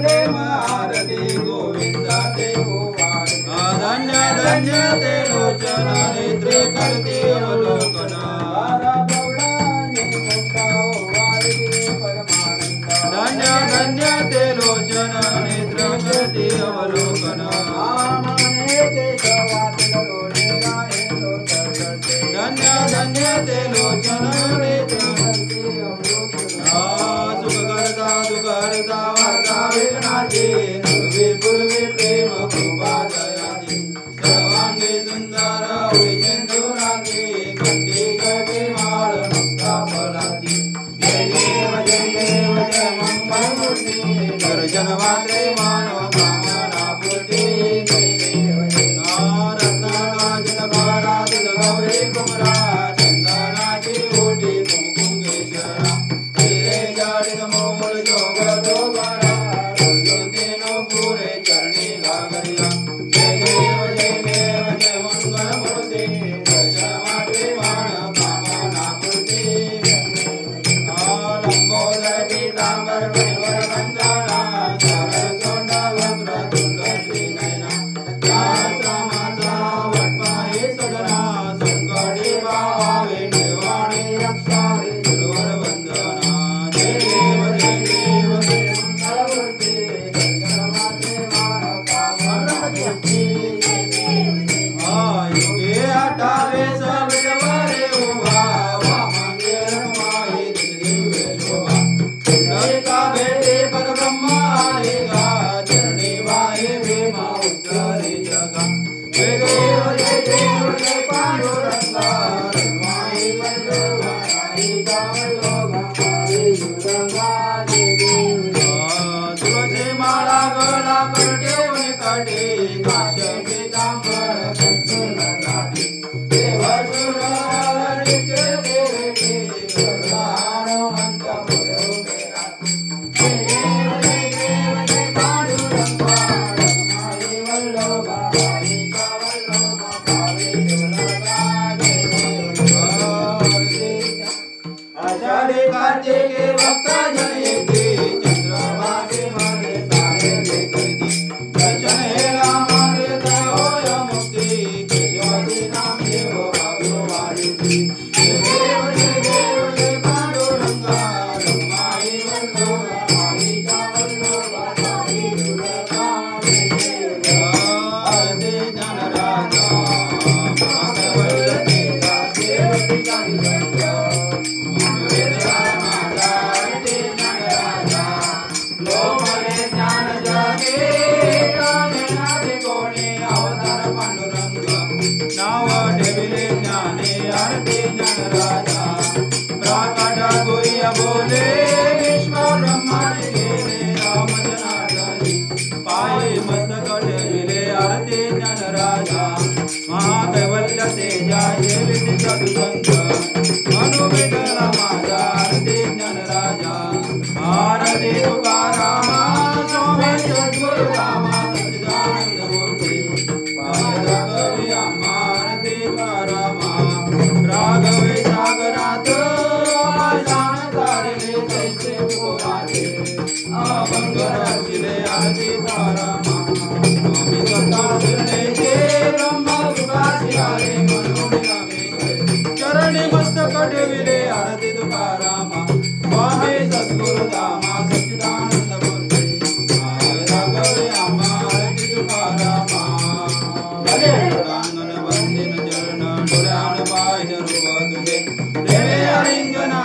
प्रेम आरती गोविंदा ते धन्य धन्य ते लोचन नेत्रे करते अवलोकना धन्य धन्य ते लोचन नेत्र करते अवलोकना धन्य धन्य ते लोचन नेत्र सुख करता वार्ता विघ्नाची नवे पूर्वे प्रेम कृपा दयाची सर्वांगी सुंदर विचंदुराची कंठी कटे माळ मुक्ता फलाची जय देव जय मंगलमूर्ती दर्शन मात्रे मानव कामना पूर्ती जय देव रत्नाकांचन भारात गौरी कुमरा चंदनाची ओटी कुमकुंगेश्वरा हिरे जाडित मोल जोगतो बरा तेनो पुरे चरणी लागरिया जय देव जय मंगलमूर्ती दर्शन मात्रे मानव कामना पूर्ती लंबोदर पीतांबर परिवर वंदना सागर सोंड वक्र तुंड श्री नयना माता वटपाये सदना संकटी भावे देवाणी रक्षावे गुरुवर वंदना जय देव मंगलमूर्ती दर्शन मात्रे मानव कामना पूर्ती युगे अठावे सबरे उभा वामंगे रमाई दिव्य शोभा पुंडलिका भेटे परब्रह्मा आएगा चरणी वाहे भीमा उद्धरे जगा जय देव जय पांडुरंगा रमाई वल्लभा राधिका वल्लभा हरे दुर्गा जय देव तुळशी माळा गळा करते काटे काश पीतांबर संतन राठी देव सुरवर नित्य देवते हनुमंत पुरवे राठी जय देव जय पांडुरंगा रमाई वल्लभा राधिका वल्लभा हरे दुर्गा जय देव आषाढी कार्तिके भक्त जन येते चंद्रमा के मारे सारे देखती दर्शन हे रामारे होय मुक्ती केशवाची नाम देव भगवानी जय देव जय पांडुरंगा रमाई वल्लभा राधिका वल्लभा हरे दुर्गा जय देव आरती ज्ञान राजा माधवल्ल तेजा सेवती कानी संजय लोमले ज्ञान जगे कामेनादे कोणी अवतार पांडुरंग नाव ठेविले ज्ञाने आरती ज्ञान राजा प्राकट गुह्य बोले विश्व ब्रह्मांड गेले राम जनार्दनी पायी मस्तक ठेविले आरती ज्ञान राजा महाकैवल्य तेजा सेविती सदुसंग अनुविठला माझा आरती ज्ञान राजा आरती तुकारामा स्वामी सद्गुरु रामा सच्चिदानंद मूर्ती पाया कवी आम्हा आरती तुकारामा राघवे सागरात आशान तारिले तैसे उपवासे अभंग रचिले आरती तुकारामा स्वामी स्वतः निर्णयचे ब्रह्म सुखासी आले मनोनी रामेश्वर चरणी मस्तक ठेविले आरती तुकारामा स्वामी सद्गुरु दामा सच्चिदानंद मूर्ती राघवे आम्हा आरती तुकारामा रांगण बंदिन चरण डोळ्यान पाहिन रूप तुझे प्रेमे अरिंगना